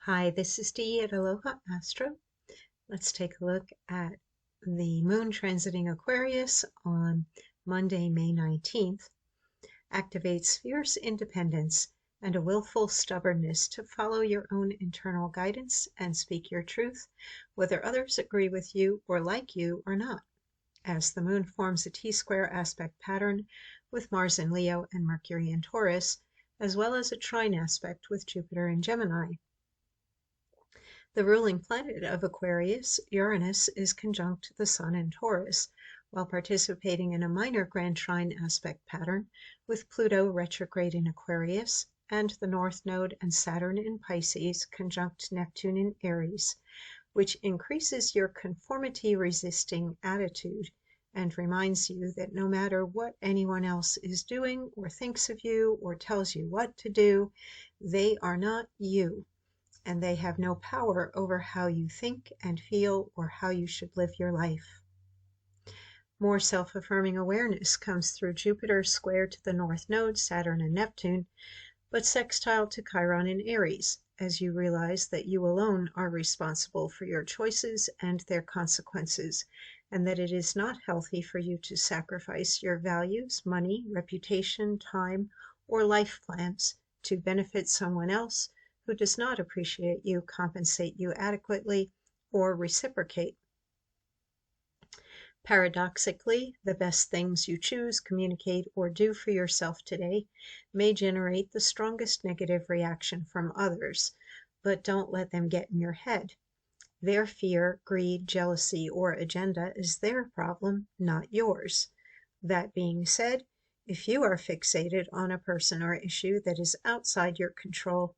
Hi, this is Dee at Aloha Astro. Let's take a look at the moon transiting Aquarius on Monday, May 19th. Activates fierce independence and a willful stubbornness to follow your own internal guidance and speak your truth, whether others agree with you or like you or not, as the moon forms a T-square aspect pattern with Mars in Leo and Mercury in Taurus, as well as a trine aspect with Jupiter in Gemini. The ruling planet of Aquarius, Uranus, is conjunct the Sun in Taurus, while participating in a minor grand trine aspect pattern with Pluto retrograde in Aquarius and the North Node and Saturn in Pisces conjunct Neptune in Aries, which increases your conformity-resisting attitude and reminds you that no matter what anyone else is doing or thinks of you or tells you what to do, they are not you, and they have no power over how you think and feel or how you should live your life. More self-affirming awareness comes through Jupiter square to the North Node, Saturn and Neptune, but sextile to Chiron in Aries, as you realize that you alone are responsible for your choices and their consequences, and that it is not healthy for you to sacrifice your values, money, reputation, time, or life plans to benefit someone else who does not appreciate you, compensate you adequately, or reciprocate. Paradoxically, the best things you choose, communicate, or do for yourself today may generate the strongest negative reaction from others, but don't let them get in your head. Their fear, greed, jealousy, or agenda is their problem, not yours. That being said, if you are fixated on a person or issue that is outside your control,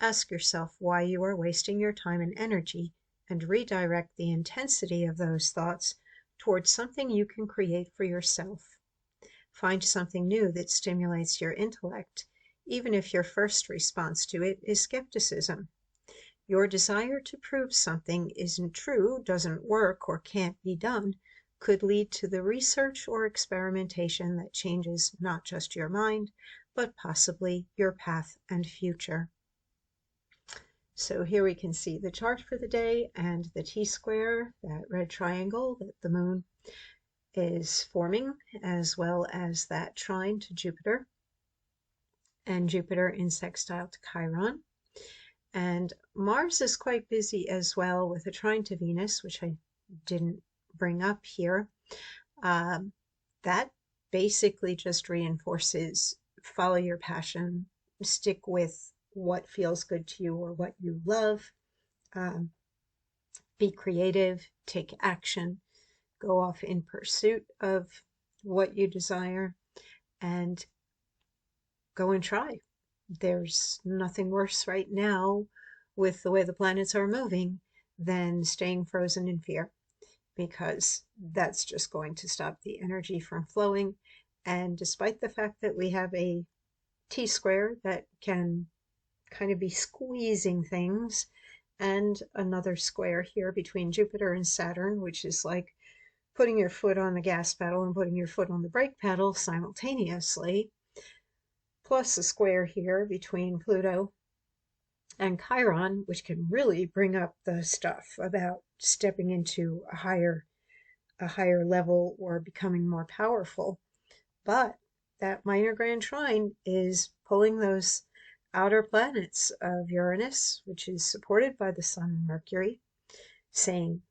ask yourself why you are wasting your time and energy and redirect the intensity of those thoughts towards something you can create for yourself. Find something new that stimulates your intellect, even if your first response to it is skepticism. Your desire to prove something isn't true, doesn't work, or can't be done could lead to the research or experimentation that changes not just your mind, but possibly your path and future. So here we can see the chart for the day and the T-square, that red triangle that the moon is forming, as well as that trine to Jupiter, and Jupiter in sextile to Chiron. And Mars is quite busy as well with a trine to Venus, which I didn't bring up here. That basically just reinforces follow your passion, stick with what feels good to you or what you love. Be creative, take action, go off in pursuit of what you desire, and go and try. There's nothing worse right now with the way the planets are moving than staying frozen in fear, because that's just going to stop the energy from flowing. And despite the fact that we have a T-square that can kind of be squeezing things, and another square here between Jupiter and Saturn, which is like putting your foot on the gas pedal and putting your foot on the brake pedal simultaneously, plus a square here between Pluto and Chiron, which can really bring up the stuff about stepping into a higher level or becoming more powerful. But that minor grand trine is pulling those outer planets of Uranus, which is supported by the Sun and Mercury, saying,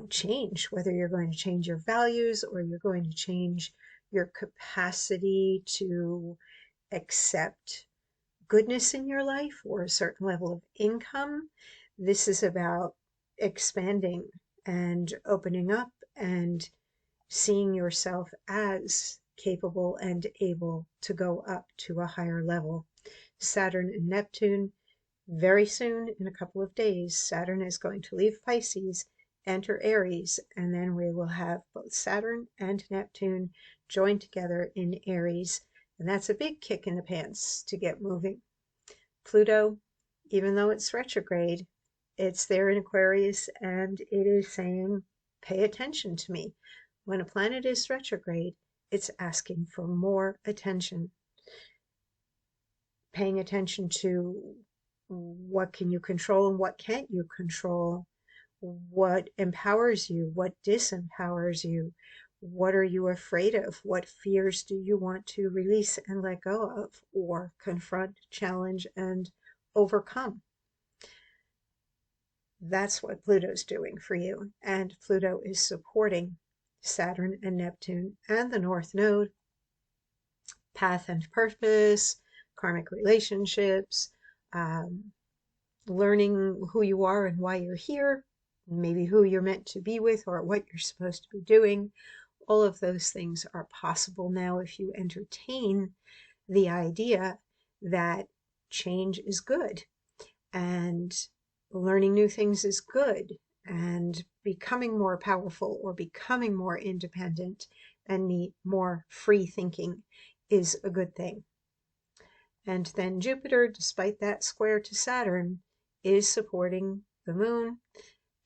change, whether you're going to change your values or you're going to change your capacity to accept goodness in your life or a certain level of income. This is about expanding and opening up and seeing yourself as capable and able to go up to a higher level. Saturn and Neptune, very soon, in a couple of days, Saturn is going to leave Pisces, enter Aries, and then we will have both Saturn and Neptune join together in Aries, and that's a big kick in the pants to get moving. Pluto, even though it's retrograde, it's there in Aquarius, and it is saying, pay attention to me. When a planet is retrograde, it's asking for more attention. Paying attention to What can you control and what can't you control? What empowers you? What disempowers you? What are you afraid of? What fears do you want to release and let go of, or confront, challenge, and overcome? That's what Pluto's doing for you. And Pluto is supporting Saturn and Neptune and the North Node, path and purpose, karmic relationships, learning who you are and why you're here, maybe who you're meant to be with or what you're supposed to be doing. All of those things are possible now if you entertain the idea that change is good and learning new things is good and becoming more powerful or becoming more independent and more free thinking is a good thing. And then Jupiter, despite that square to Saturn, is supporting the moon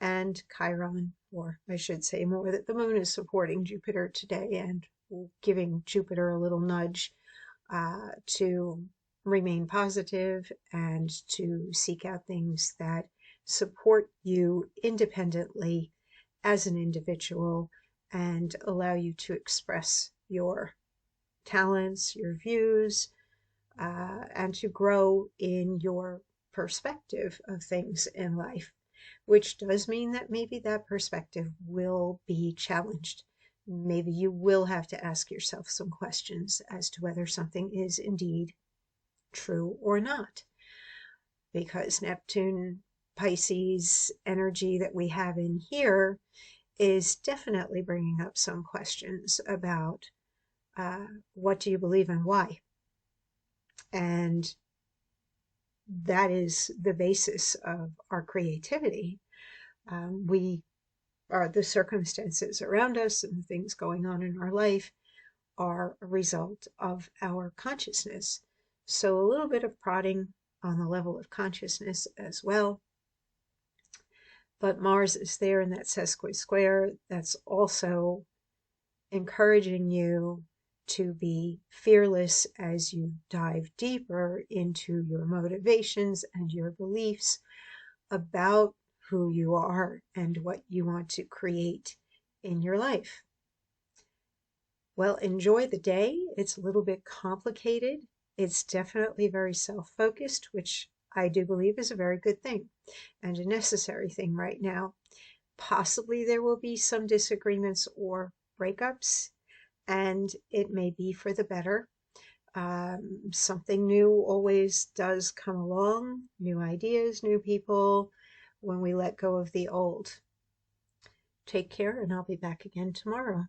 and Chiron, or I should say more that the moon is supporting Jupiter today and giving Jupiter a little nudge to remain positive and to seek out things that support you independently as an individual and allow you to express your talents, your views, and to grow in your perspective of things in life, which does mean that maybe that perspective will be challenged. Maybe you will have to ask yourself some questions as to whether something is indeed true or not. Because Neptune, Pisces energy that we have in here is definitely bringing up some questions about what do you believe and why. And that is the basis of our creativity. We are the circumstances around us and the things going on in our life are a result of our consciousness. So a little bit of prodding on the level of consciousness as well. But Mars is there in that sesqui square. That's also encouraging you to be fearless as you dive deeper into your motivations and your beliefs about who you are and what you want to create in your life. Well, enjoy the day. It's a little bit complicated. It's definitely very self-focused, which I do believe is a very good thing and a necessary thing right now. Possibly there will be some disagreements or breakups, and it may be for the better. Something new always does come along, new ideas, new people, when we let go of the old. Take care, and I'll be back again tomorrow.